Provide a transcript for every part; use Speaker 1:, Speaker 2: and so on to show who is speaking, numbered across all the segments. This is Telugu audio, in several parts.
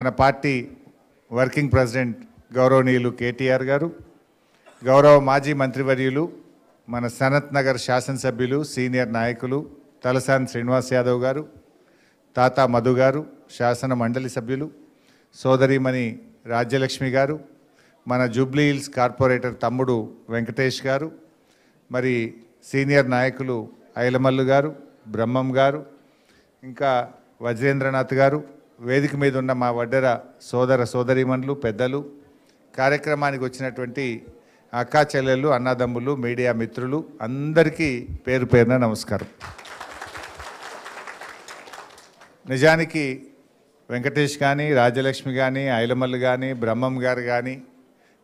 Speaker 1: మన పార్టీ వర్కింగ్ ప్రెసిడెంట్ గౌరవనీయులు కేటీఆర్ గారు, గౌరవ మాజీ మంత్రివర్యులు, మన సనత్ నగర్ శాసనసభ్యులు, సీనియర్ నాయకులు తలసాని శ్రీనివాస్ యాదవ్ గారు, తాతా మధు గారు, శాసన మండలి సభ్యులు, సోదరిమణి రాజ్యలక్ష్మి గారు, మన జూబ్లీ హిల్స్ కార్పొరేటర్ తమ్ముడు వెంకటేష్ గారు, మరి సీనియర్ నాయకులు ఐలమల్లు గారు, బ్రహ్మం గారు, ఇంకా వజ్రేంద్రనాథ్ గారు, వేదిక మీద ఉన్న మా వడ్డెర సోదర సోదరీమణులు, పెద్దలు, కార్యక్రమానికి వచ్చినటువంటి అక్కా చెల్లెళ్ళు, అన్నదమ్ములు, మీడియా మిత్రులు అందరికీ పేరు పేరున నమస్కారం. నిజానికి వెంకటేష్ కానీ, రాజ్యలక్ష్మి కానీ, ఐలమల్లు కానీ, బ్రహ్మం గారు కానీ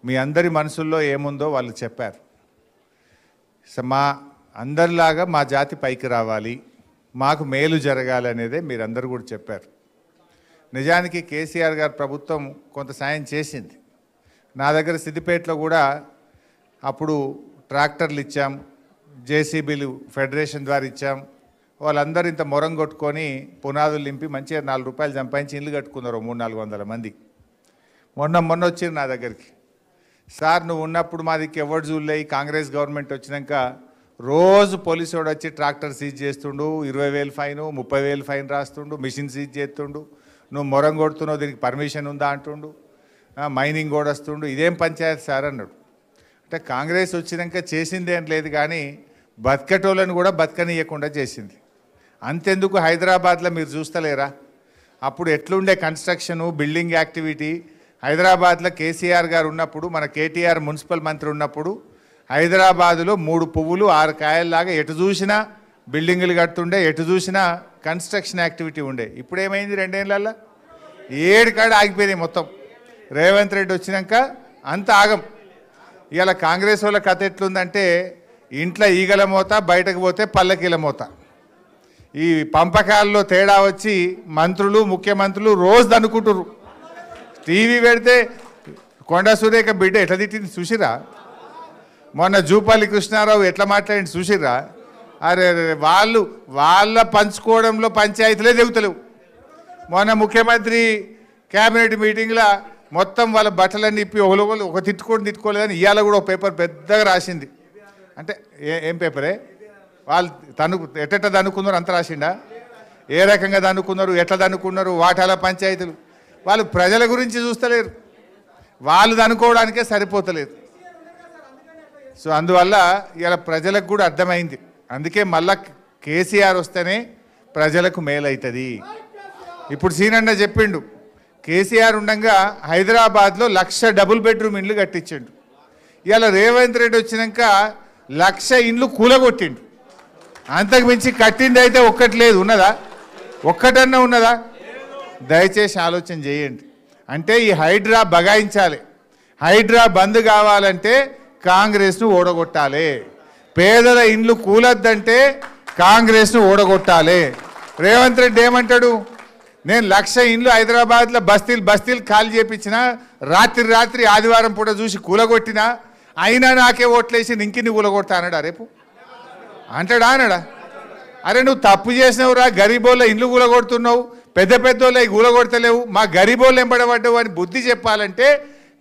Speaker 1: మీ అందరి మనసుల్లో ఏముందో వాళ్ళు చెప్పారు. మా అందరిలాగా మా జాతి పైకి రావాలి, మాకు మేలు జరగాలనేదే మీరందరూ కూడా చెప్పారు. నిజానికి కేసీఆర్ గారు ప్రభుత్వం కొంత సాయం చేసింది. నా దగ్గర సిద్దిపేటలో కూడా అప్పుడు ట్రాక్టర్లు ఇచ్చాం, జేసీబీలు ఫెడరేషన్ ద్వారా ఇచ్చాం. వాళ్ళందరూ ఇంత మొరం కొట్టుకొని పునాదులు నింపి మంచిగా 4 రూపాయలు సంపాదించి ఇల్లు కట్టుకున్నారు 300-400 మంది. మొన్న వచ్చింది నా దగ్గరికి, సార్ నువ్వు ఉన్నప్పుడు మాదికి ఎవరు చూడలే, కాంగ్రెస్ గవర్నమెంట్ వచ్చినాక రోజు పోలీసు వాడు వచ్చి ట్రాక్టర్ సీజ్ చేస్తుండు, 20,000 ఫైను, 30,000 ఫైన్ రాస్తుండు, మిషన్ సీజ్ చేస్తుండు, నువ్వు మొరం కొడుతున్నావు దీనికి పర్మిషన్ ఉందా అంటుండు, మైనింగ్ కూడా వస్తుండు, ఇదేం పంచాయతీ సార్ అన్నాడు. అంటే కాంగ్రెస్ వచ్చినాక చేసిందేం లేదు కానీ బతకటోళ్ళని కూడా బతకనియకుండా చేసింది. అంతెందుకు హైదరాబాద్లో మీరు చూస్తలేరా, అప్పుడు ఎట్లుండే కన్స్ట్రక్షను, బిల్డింగ్ యాక్టివిటీ. హైదరాబాద్లో కేసీఆర్ గారు ఉన్నప్పుడు, మన కేటీఆర్ మున్సిపల్ మంత్రి ఉన్నప్పుడు హైదరాబాదులో 3 పువ్వులు 6 కాయల్లాగా ఎటు చూసినా బిల్డింగులు కడుతుండే, ఎటు చూసినా కన్స్ట్రక్షన్ యాక్టివిటీ ఉండే. ఇప్పుడు ఏమైంది 2 ఏళ్ళల్లో 7 కాడ ఆగిపోయినాయి మొత్తం. రేవంత్ రెడ్డి వచ్చినాక అంత ఆగం. ఇవాళ కాంగ్రెస్ వాళ్ళ కథ ఎట్లుందంటే ఇంట్లో ఈగల మోత, బయటకు పోతే పల్లకీల మోత. ఈ పంపకాల్లో తేడా వచ్చి మంత్రులు, ముఖ్యమంత్రులు రోజు దనుకుంటుర్రు. టీవీ పెడితే కొండ సురేఖ బిడ్డ ఎట్లా తిట్టింది చూసిరా, మొన్న జూపల్లి కృష్ణారావు ఎట్లా మాట్లాడింది చూసిరా. అరే వాళ్ళ పంచుకోవడంలో పంచాయతీలే దిగుతలేవు. మొన్న ముఖ్యమంత్రి క్యాబినెట్ మీటింగ్లో మొత్తం వాళ్ళ బట్టలన్నీ ఇప్పి ఒకరు ఒక తిట్టుకోలేదని ఇవాళ కూడా ఒక పేపర్ పెద్దగా రాసింది. అంటే ఏం పేపరే, వాళ్ళు ఎట్ట దనుకున్నారు అంత రాసిండా, ఏ రకంగా దనుకున్నారు, ఎట్లా దనుకున్నారు, వాటాల పంచాయతీలు. వాళ్ళు ప్రజల గురించి చూస్తలేరు, వాళ్ళు దనుకోవడానికే సరిపోతలేదు. సో అందువల్ల ఇలా ప్రజలకు కూడా అర్థమైంది. అందుకే మళ్ళా కేసీఆర్ వస్తేనే ప్రజలకు మేలవుతుంది. ఇప్పుడు సీనన్న చెప్పిండు, కేసీఆర్ ఉండగా హైదరాబాద్లో 1,00,000 డబుల్ బెడ్రూమ్ ఇండ్లు కట్టించిండు. ఇవాళ రేవంత్ రెడ్డి వచ్చినాక 1,00,000 ఇండ్లు కూలగొట్టిండు. అంతకు మించి కట్టింది అయితే ఒక్కటి లేదు, ఉన్నదా? ఒక్కటన్నా ఉన్నదా? దయచేసి ఆలోచన చేయండి. అంటే ఈ హైడ్రా బగాయించాలి. హైడ్రా బంద్ కావాలంటే కాంగ్రెస్ను ఓడగొట్టాలి. పేదల ఇండ్లు కూలద్దంటే కాంగ్రెస్ను ఓడగొట్టాలి. రేవంత్ రెడ్డి ఏమంటాడు, నేను 1,00,000 ఇండ్లు హైదరాబాద్లో బస్తీలు ఖాళీ చేయించిన, రాత్రి ఆదివారం పూట చూసి కూలగొట్టినా, అయినా నాకే ఓట్లేసి ఇంకిన్ని కూలగొడతా అన్నాడా రేపు? అంటాడా? అరే నువ్వు తప్పు చేసినవురా, గరీబోళ్ళ ఇండ్లు కూలగొడుతున్నావు, పెద్దోళ్ళ కూలగొడతలేవు, మా గరీబోళ్ళు ఎంబడబడ్డావు అని బుద్ధి చెప్పాలంటే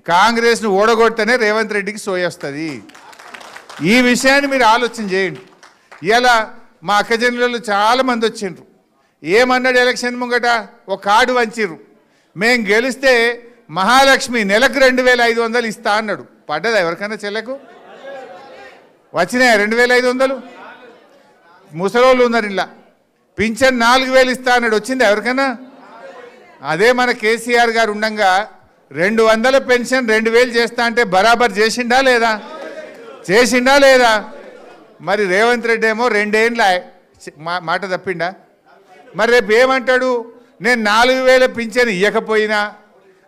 Speaker 1: కాంగ్రెస్ను ఓడగొడితేనే రేవంత్ రెడ్డికి సోయొస్తుంది. ఈ విషయాన్ని మీరు ఆలోచన చేయండి. ఇలా మా అక్కజనులు చాలామంది వచ్చిండ్రు. ఏమన్నాడు ఎలక్షన్ ముంగట, ఒక కార్డు వంచిర్రు, మేము గెలిస్తే మహాలక్ష్మి నెలకు 2,500 ఇస్తా అన్నాడు. పడ్డదా ఎవరికైనా చెల్లెకు? వచ్చినాయా 2,500? ముసలోళ్ళు ఉన్నారు ఇలా. పింఛన్ 4,000 ఇస్తా అన్నాడు, వచ్చిందా ఎవరికైనా? అదే మన కేసీఆర్ గారు ఉండగా 200 పెన్షన్ 2,000 చేస్తా అంటే బరాబర్ చేసిండా లేదా? మరి రేవంత్ రెడ్డి ఏమో 2 ఏళ్ళ మాట తప్పిండా? మరి రేపు ఏమంటాడు, నేను 4,000 పింఛన్ ఇవ్వకపోయినా,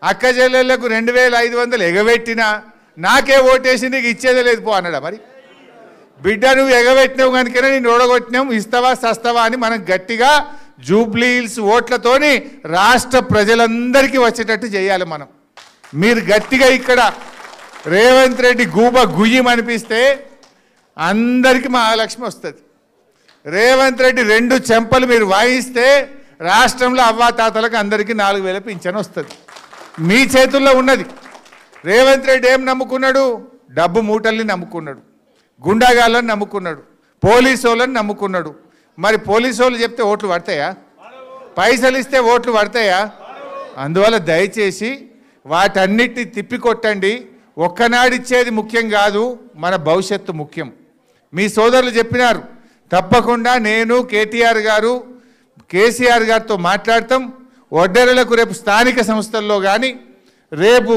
Speaker 1: అక్క చెల్లెళ్లకు 2,500 ఎగబెట్టినా, నాకే ఓటేసి నీకు ఇచ్చేదే లేదు పో అన్నాడా? మరి బిడ్డ నువ్వు ఎగబెట్టినావు కనుకనే నేను ఓడగొట్టినావు, ఇస్తావా సస్తావా అని మనం గట్టిగా జూబ్లీ హిల్స్ ఓట్లతోని రాష్ట్ర ప్రజలందరికీ వచ్చేటట్టు చేయాలి మనం. మీరు గట్టిగా ఇక్కడ రేవంత్ రెడ్డి గూబ గుయ్యం అనిపిస్తే అందరికీ మహాలక్ష్మి వస్తుంది. రేవంత్ రెడ్డి 2 చెంపలు మీరు వాయిస్తే రాష్ట్రంలో అవ్వాతాతలకు అందరికీ 4,000 పింఛన్ వస్తుంది. మీ చేతుల్లో ఉన్నది. రేవంత్ రెడ్డి ఏం నమ్ముకున్నాడు? డబ్బు మూటల్ని నమ్ముకున్నాడు, గుండాగాళ్ళని నమ్ముకున్నాడు, పోలీసు వాళ్ళని నమ్ముకున్నాడు. మరి పోలీసు వాళ్ళు చెప్తే ఓట్లు పడతాయా? పైసలు ఇస్తే ఓట్లు పడతాయా? అందువల్ల దయచేసి వాటన్నిటిని తిప్పికొట్టండి. ఒక్కనాడిచ్చేది ముఖ్యం కాదు, మన భవిష్యత్తు ముఖ్యం. మీ సోదరులు చెప్పినారు, తప్పకుండా నేను కేటీఆర్ గారు కేసీఆర్ గారితో మాట్లాడతాం. ఒడ్డెరలకు రేపు స్థానిక సంస్థల్లో కానీ, రేపు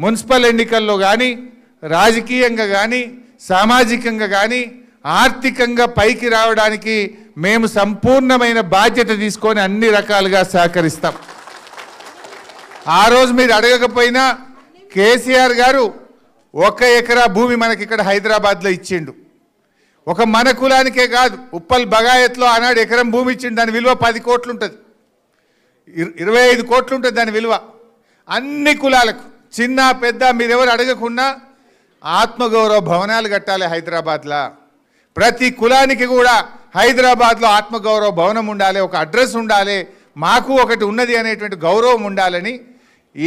Speaker 1: మున్సిపల్ ఎన్నికల్లో కానీ, రాజకీయంగా కానీ, సామాజికంగా కానీ, ఆర్థికంగా పైకి రావడానికి మేము సంపూర్ణమైన బాధ్యత తీసుకొని అన్ని రకాలుగా సహకరిస్తాం. ఆ రోజు మీరు అడగకపోయినా కేసీఆర్ గారు 1 ఎకరా భూమి మనకి ఇక్కడ హైదరాబాద్లో ఇచ్చిండు. ఒక మన కులానికే కాదు, ఉప్పల్ బగాయత్లో ఆనాడు ఎకరం భూమి ఇచ్చిండు. దాని విలువ 10 కోట్లు ఉంటుంది, 25 కోట్లు ఉంటుంది దాని విలువ. అన్ని కులాలకు చిన్న పెద్ద మీరెవరు అడగకుండా ఆత్మగౌరవ భవనాలు కట్టాలి హైదరాబాద్లో. ప్రతి కులానికి కూడా హైదరాబాద్లో ఆత్మగౌరవ భవనం ఉండాలి, ఒక అడ్రస్ ఉండాలి, మాకు ఒకటి ఉన్నది అనేటువంటి గౌరవం ఉండాలని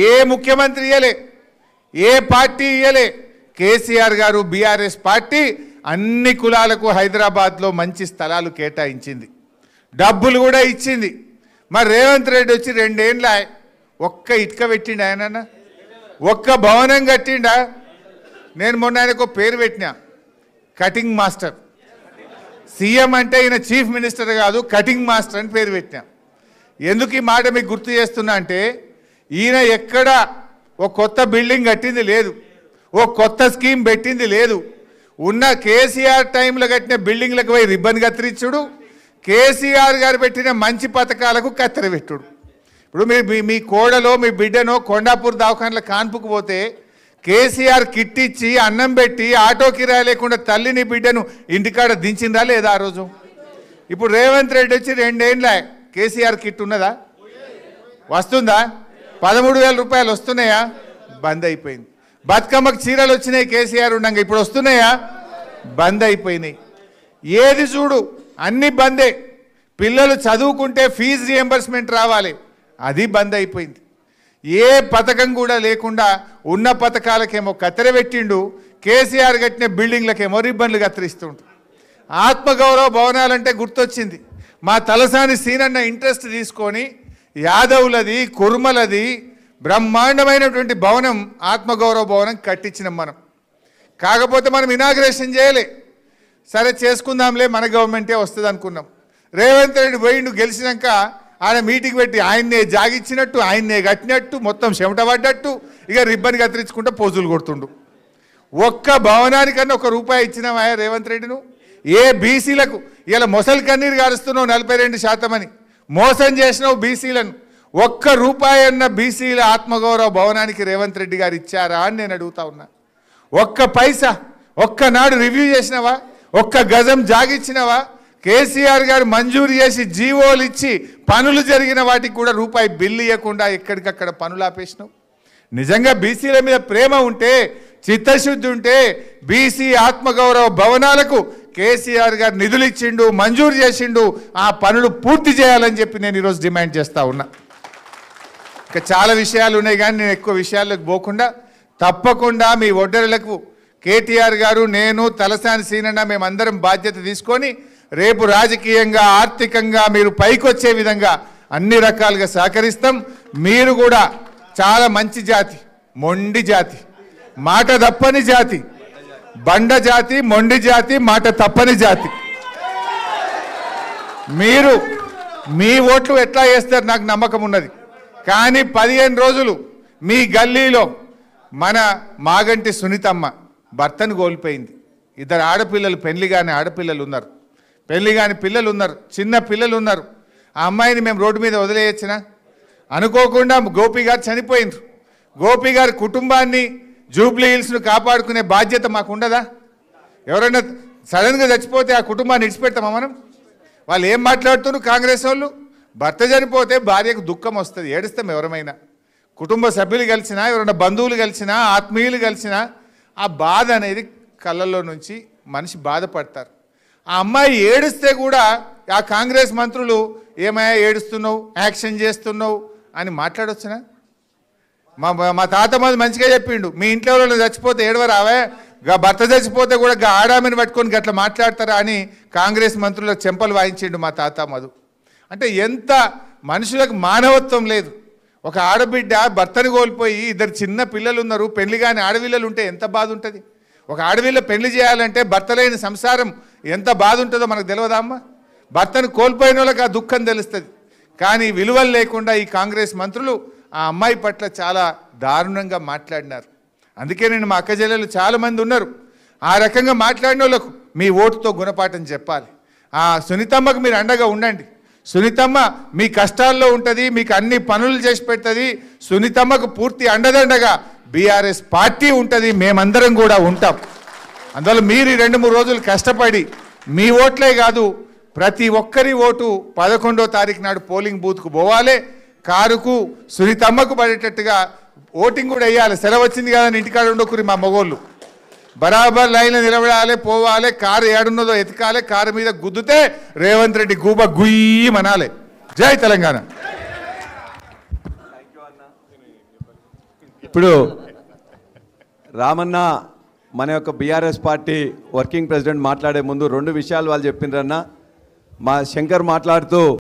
Speaker 1: ఏ ముఖ్యమంత్రి ఇయ్యలే, ఏ పార్టీ ఇయ్యలే. కేసీఆర్ గారు బీఆర్ఎస్ పార్టీ అన్ని కులాలకు హైదరాబాద్లో మంచి స్థలాలు కేటాయించింది, డబ్బులు కూడా ఇచ్చింది. మరి రేవంత్ రెడ్డి వచ్చి 2 ఏళ్ళ ఒక్క ఇటుక పెట్టిండు ఆయన, ఒక్క భవనం కట్టిండా? నేను మొన్న ఆయనకు పేరు పెట్టినా, కటింగ్ మాస్టర్. సీఎం అంటే ఈయన చీఫ్ మినిస్టర్ కాదు, కటింగ్ మాస్టర్ అని పేరు పెట్టినా. ఎందుకు ఈ మాట మీకు గుర్తు చేస్తున్నా అంటే, ఈయన ఎక్కడ ఓ కొత్త బిల్డింగ్ కట్టింది లేదు, ఓ కొత్త స్కీమ్ పెట్టింది లేదు. ఉన్న కేసీఆర్ టైంలో కట్టిన బిల్డింగ్లకు పోయి రిబ్బన్ కత్తిరించుడు, కేసీఆర్ గారు పెట్టిన మంచి పథకాలకు కత్తెర పెట్టుడు. ఇప్పుడు మీ కోడలో మీ బిడ్డనో కొండాపూర్ దవాఖానలో కాన్పుకు పోతే కేసీఆర్ కిట్ ఇచ్చి అన్నం పెట్టి ఆటో కిరాయి లేకుండా తల్లిని బిడ్డను ఇంటికాడ దించిందా లేదా ఆ రోజు? ఇప్పుడు రేవంత్ రెడ్డి వచ్చి 2 ఏళ్ళ కేసీఆర్ కిట్ ఉన్నదా? వస్తుందా? 13,000 రూపాయలు వస్తున్నాయా? బంద్ అయిపోయింది. బతుకమ్మకు చీరలు వచ్చినాయి కేసీఆర్ ఉండగా, ఇప్పుడు వస్తున్నాయా? బంద్ అయిపోయినాయి. ఏది చూడు అన్ని బందే. పిల్లలు చదువుకుంటే ఫీజు రియంబర్స్మెంట్ రావాలి, అది బంద్ అయిపోయింది. ఏ పథకం కూడా లేకుండా ఉన్న పథకాలకేమో కత్తెర పెట్టిండు, కేసీఆర్ కట్టిన బిల్డింగ్లకేమో రిబ్బన్లు కత్తిరిస్తుండు. ఆత్మగౌరవ భవనాలంటే గుర్తొచ్చింది. మా తలసాని సీనన్న ఇంట్రెస్ట్ తీసుకొని యాదవులది కుర్మలది బ్రహ్మాండమైనటువంటి భవనం ఆత్మగౌరవ భవనం కట్టించినాం మనం. కాకపోతే మనం ఇనాగ్రేషన్ చేయలే, సరే చేసుకుందాంలే మన గవర్నమెంటే వస్తుంది అనుకున్నాం. రేవంత్ రెడ్డి పోయిండు, గెలిచినాక ఆయన మీటింగ్ పెట్టి ఆయన్నే జాగిచ్చినట్టు, ఆయన్నే కట్టినట్టు, మొత్తం చెమట పడ్డట్టు, ఇక రిబ్బన్ కత్తిరించుకుంటే పోజులు కొడుతుండు. ఒక్క భవనానికన్నా 1 రూపాయి ఇచ్చినావా రేవంత్ రెడ్డిను? ఏ బీసీలకు ఇలా మొసలి కన్నీరు గారుస్తున్నావు 42% అని మోసం చేసినావు బీసీలను. 1 రూపాయి అన్న బీసీల ఆత్మగౌరవ భవనానికి రేవంత్ రెడ్డి గారు ఇచ్చారా అని నేను అడుగుతా ఉన్నా. 1 పైసా ఒక్కనాడు రివ్యూ చేసినావా? 1 గజం జాగిచ్చినవా? కేసీఆర్ గారు మంజూరు చేసి జీవోలు ఇచ్చి పనులు జరిగిన వాటికి కూడా రూపాయి బిల్లు ఇవ్వకుండా ఎక్కడికక్కడ పనులు ఆపేసినావు. నిజంగా బీసీల మీద ప్రేమ ఉంటే, చిత్తశుద్ధి ఉంటే బీసీ ఆత్మగౌరవ భవనాలకు కేసీఆర్ గారు నిధులు ఇచ్చిండు, మంజూరు చేసిండు, ఆ పనులు పూర్తి చేయాలని చెప్పి నేను ఈరోజు డిమాండ్ చేస్తా ఉన్నా. ఇంకా చాలా విషయాలు ఉన్నాయి కానీ నేను ఎక్కువ విషయాలకు పోకుండా తప్పకుండా మీ ఒడ్డెరలకు కేటీఆర్ గారు, నేను, తలసాని సీనన్న మేమందరం బాధ్యత తీసుకొని రేపు రాజకీయంగా ఆర్థికంగా మీరు పైకొచ్చే విధంగా అన్ని రకాలుగా సహకరిస్తాం. మీరు కూడా చాలా మంచి జాతి, మొండి జాతి, మాట తప్పని జాతి, బండ జాతి, మొండి జాతి, మాట తప్పని జాతి. మీరు మీ ఓట్లు ఎట్లా వేస్తారు నాకు నమ్మకం ఉన్నది. కానీ 15 రోజులు మీ గల్లీలో మన మాగంటి సునీతమ్మ భర్తను కోల్పోయింది. 2 ఆడపిల్లలు, పెళ్లి కాని ఆడపిల్లలు ఉన్నారు, పెళ్లి కాని పిల్లలు ఉన్నారు, చిన్న పిల్లలు ఉన్నారు. ఆ అమ్మాయిని మేము రోడ్డు మీద వదిలేయచ్చినా? అనుకోకుండా గోపి గారు చనిపోయినారు. గోపి గారి కుటుంబాన్ని, జూబ్లీ హిల్స్ను కాపాడుకునే బాధ్యత మాకు ఉండదా? ఎవరైనా సడన్గా చచ్చిపోతే ఆ కుటుంబాన్ని ఇడిచిపెడతామా మనం? వాళ్ళు ఏం మాట్లాడుతున్నారు కాంగ్రెస్ వాళ్ళు? భర్త చనిపోతే భార్యకు దుఃఖం వస్తుంది, ఏడుస్తాం ఎవరమైనా. కుటుంబ సభ్యులు కలిసినా, ఎవరైనా బంధువులు కలిసినా, ఆత్మీయులు కలిసినా ఆ బాధ అనేది కళ్ళల్లో నుంచి మనిషి బాధపడతారు. ఆ అమ్మాయి ఏడుస్తే కూడా ఆ కాంగ్రెస్ మంత్రులు ఏమయ్యా ఏడుస్తున్నావు, యాక్షన్ చేస్తున్నావు అని మాట్లాడొచ్చునా? మా తాత మాది మంచిగా చెప్పిండు, మీ ఇంట్లో ఎవరైనా చచ్చిపోతే ఏడవరావే, భర్త చచ్చిపోతే కూడా ఆడామని పట్టుకొని గట్లా మాట్లాడతారా అని కాంగ్రెస్ మంత్రులకు చెంపలు వాయించిండు మా తాత మధు. అంటే ఎంత మనుషులకు మానవత్వం లేదు. ఒక ఆడబిడ్డ భర్తను కోల్పోయి ఇద్దరు చిన్న పిల్లలు ఉన్నారు, పెళ్లి కాని ఆడపిల్లలు ఉంటే ఎంత బాధ ఉంటుంది. ఒక ఆడపిల్ల పెళ్లి చేయాలంటే భర్త లేని సంసారం ఎంత బాధ ఉంటుందో మనకు తెలియదా అమ్మ? భర్తను కోల్పోయిన వాళ్ళకి ఆ దుఃఖం తెలుస్తుంది. కానీ విలువలు లేకుండా ఈ కాంగ్రెస్ మంత్రులు ఆ అమ్మాయి పట్ల చాలా దారుణంగా మాట్లాడినారు. అందుకే నేను మా అక్క చెల్లెలు చాలామంది ఉన్నారు, ఆ రకంగా మాట్లాడిన వాళ్ళకు మీ ఓటుతో గుణపాఠం చెప్పాలి. ఆ సునీతమ్మకు మీరు అండగా ఉండండి. సునీతమ్మ మీ కష్టాల్లో ఉంటుంది, మీకు అన్ని పనులు చేసి పెడుతుంది. సునీతమ్మకు పూర్తి అండదండగా బీఆర్ఎస్ పార్టీ ఉంటుంది, మేమందరం కూడా ఉంటాం. అందువల్ల మీరు 2-3 రోజులు కష్టపడి మీ ఓట్లే కాదు ప్రతి ఒక్కరి ఓటు 11వ తారీఖు నాడు పోలింగ్ బూత్కు పోవాలి. కారుకు సునీతమ్మకు పడేటట్టుగా ఓటింగ్ కూడా వేయాలి. సెలవు వచ్చింది కదా ఇంటికాడ ఉండకూరి మా మగోళ్ళు బరాబర్ లైన్లో నిలబడాలి, పోవాలి. కారు ఏడున్నదో ఎతకాలి, కారు మీద గుద్దుతే రేవంత్ రెడ్డి గూబ గుయ్యి మనాలి. జై తెలంగాణ.
Speaker 2: ఇప్పుడు రామన్న మన యొక్క బీఆర్ఎస్ పార్టీ వర్కింగ్ ప్రెసిడెంట్ మాట్లాడే ముందు 2 విషయాలు వాళ్ళు చెప్పిండ్రన్న. మా శంకర్ మాట్లాడుతూ